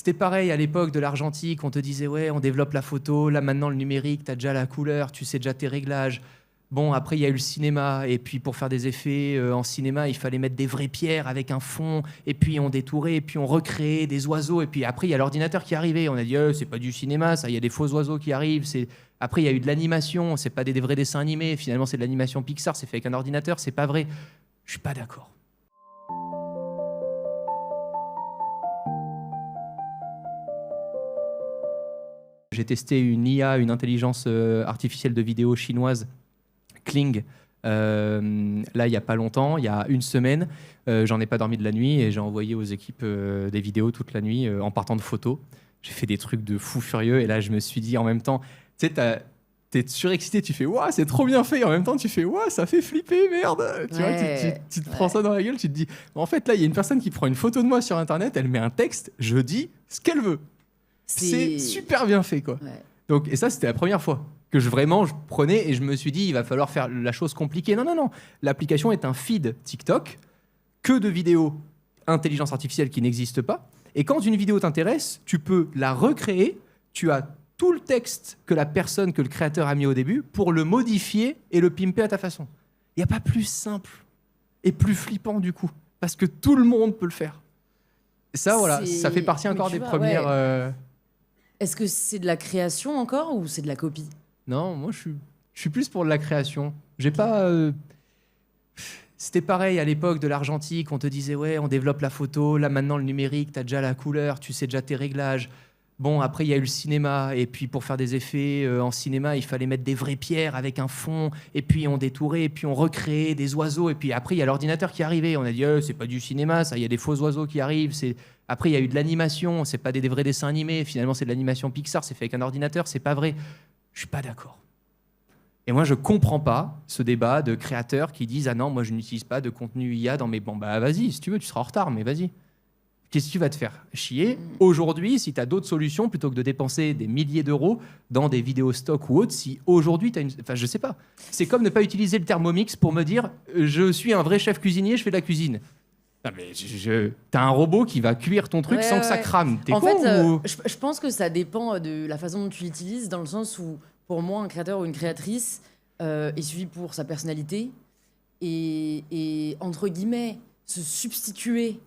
C'était pareil à l'époque de l'argentique, on te disait ouais, on développe la photo, là maintenant le numérique, tu as déjà la couleur, tu sais déjà tes réglages. Bon, après il y a eu le cinéma, et puis pour faire des effets en cinéma, il fallait mettre des vraies pierres avec un fond, et puis on détourait, et puis on recréait des oiseaux, et puis après il y a l'ordinateur qui est arrivé, on a dit c'est pas du cinéma, ça, il y a des faux oiseaux qui arrivent, Après il y a eu de l'animation, c'est pas des vrais dessins animés, finalement c'est de l'animation Pixar, c'est fait avec un ordinateur, c'est pas vrai. Je suis pas d'accord. J'ai testé une IA, une intelligence artificielle de vidéo chinoise, Kling, là, il n'y a pas longtemps, il y a une semaine. J'en ai pas dormi de la nuit et j'ai envoyé aux équipes des vidéos toute la nuit en partant de photos. J'ai fait des trucs de fou furieux et là, je me suis dit en même temps, tu sais, t'es surexcité, tu fais « Waouh, c'est trop bien fait !» et en même temps, tu fais « Waouh, ça fait flipper, merde !» Tu vois, tu te prends ça dans la gueule, tu te dis « En fait, là, il y a une personne qui prend une photo de moi sur Internet, elle met un texte, je dis ce qu'elle veut. » C'est super bien fait, quoi. Ouais. Donc, et ça, c'était la première fois que je prenais et je me suis dit, il va falloir faire la chose compliquée. Non. L'application est un feed TikTok, que de vidéos intelligence artificielle qui n'existent pas. Et quand une vidéo t'intéresse, tu peux la recréer. Tu as tout le texte que le créateur a mis au début pour le modifier et le pimper à ta façon. Il n'y a pas plus simple et plus flippant du coup, parce que tout le monde peut le faire. Et ça, voilà, ça fait partie encore des premières... Ouais. Est-ce que c'est de la création encore ou c'est de la copie ? Non, moi je suis plus pour de la création. J'ai pas. C'était pareil à l'époque de l'argentique, on te disait ouais, on développe la photo, là maintenant le numérique, tu as déjà la couleur, tu sais déjà tes réglages. Bon, après il y a eu le cinéma, et puis pour faire des effets en cinéma, il fallait mettre des vraies pierres avec un fond, et puis on détourait, et puis on recréait des oiseaux, et puis après il y a l'ordinateur qui est arrivé, on a dit c'est pas du cinéma, ça, il y a des faux oiseaux qui arrivent, Après il y a eu de l'animation, c'est pas des vrais dessins animés, finalement c'est de l'animation Pixar, c'est fait avec un ordinateur, c'est pas vrai. Je suis pas d'accord. Et moi je comprends pas ce débat de créateurs qui disent ah non, moi je n'utilise pas de contenu IA dans mes... Bon bah vas-y, si tu veux, tu seras en retard, mais vas-y. Qu'est-ce que tu vas te faire chier aujourd'hui si tu as d'autres solutions plutôt que de dépenser des milliers d'euros dans des vidéos stock ou autres, si aujourd'hui tu as une... Enfin, je sais pas. C'est comme ne pas utiliser le Thermomix pour me dire je suis un vrai chef cuisinier, je fais de la cuisine. Non, mais t'as un robot qui va cuire ton truc sans que ça crame. T'es en con fait, ou... je pense que ça dépend de la façon dont tu l'utilises, dans le sens où, pour moi, un créateur ou une créatrice est suivi pour sa personnalité et entre guillemets, se substituer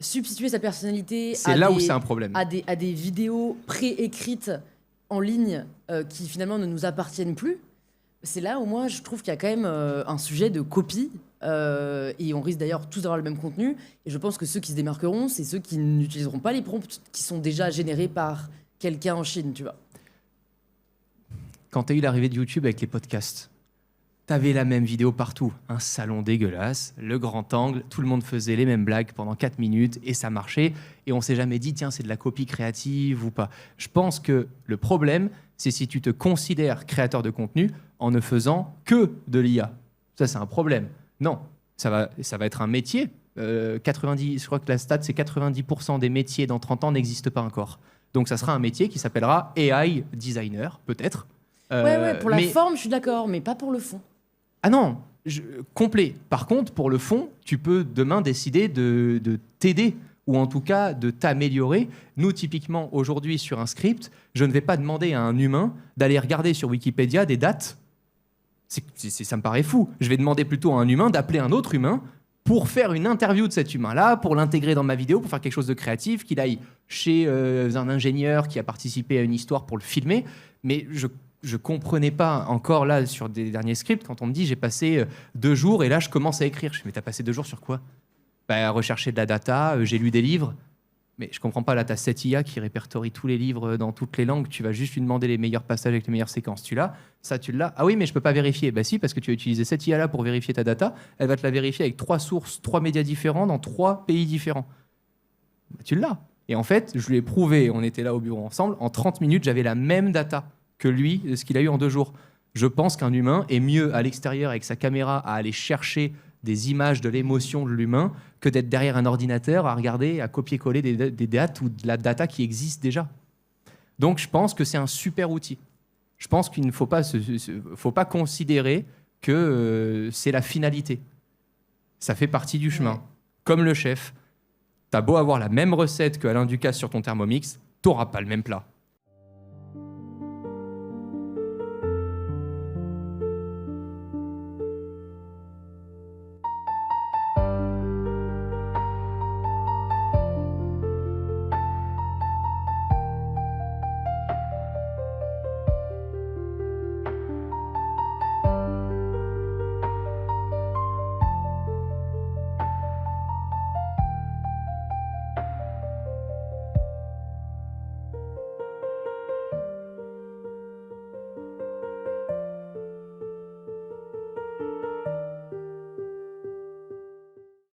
sa personnalité c'est là où c'est un problème. À des vidéos préécrites en ligne qui finalement ne nous appartiennent plus. C'est là où moi je trouve qu'il y a quand même un sujet de copie et on risque d'ailleurs tous d'avoir le même contenu, et je pense que ceux qui se démarqueront, c'est ceux qui n'utiliseront pas les prompts qui sont déjà générés par quelqu'un en Chine, tu vois. Quand tu as eu l'arrivée de YouTube avec les podcasts, t'avais la même vidéo partout, un salon dégueulasse, le grand angle, tout le monde faisait les mêmes blagues pendant 4 minutes et ça marchait, et on s'est jamais dit tiens, c'est de la copie créative ou pas. Je pense que le problème, c'est si tu te considères créateur de contenu en ne faisant que de l'IA. Ça, c'est un problème. Non, ça va être un métier. 90, je crois que la stat, c'est 90% des métiers dans 30 ans n'existent pas encore. Donc ça sera un métier qui s'appellera AI designer, peut-être. Ouais, pour la forme, je suis d'accord, mais pas pour le fond. Ah non, complet. Par contre, pour le fond, tu peux demain décider de t'aider, ou en tout cas de t'améliorer. Nous, typiquement, aujourd'hui, sur un script, je ne vais pas demander à un humain d'aller regarder sur Wikipédia des dates. Ça me paraît fou. Je vais demander plutôt à un humain d'appeler un autre humain pour faire une interview de cet humain-là, pour l'intégrer dans ma vidéo, pour faire quelque chose de créatif, qu'il aille chez un ingénieur qui a participé à une histoire pour le filmer. Mais je comprenais pas encore là sur des derniers scripts quand on me dit j'ai passé 2 jours et là je commence à écrire. Je me dis mais t'as passé 2 jours sur quoi ? À rechercher de la data, j'ai lu des livres. Mais je comprends pas, là t'as cette IA qui répertorie tous les livres dans toutes les langues, tu vas juste lui demander les meilleurs passages avec les meilleures séquences. Tu l'as, ça tu l'as. Ah oui, mais je peux pas vérifier. Bah si, parce que tu as utilisé cette IA là pour vérifier ta data, elle va te la vérifier avec 3 sources, 3 médias différents dans 3 pays différents. Bah, tu l'as. Et en fait, je lui ai prouvé, on était là au bureau ensemble, en 30 minutes j'avais la même data que lui, ce qu'il a eu en 2 jours. Je pense qu'un humain est mieux à l'extérieur avec sa caméra à aller chercher des images de l'émotion de l'humain que d'être derrière un ordinateur à regarder, à copier-coller des dates ou de la data qui existe déjà. Donc je pense que c'est un super outil. Je pense qu'il ne faut pas considérer que c'est la finalité. Ça fait partie du chemin. Comme le chef. T'as beau avoir la même recette que Alain Ducasse sur ton Thermomix, t'auras pas le même plat.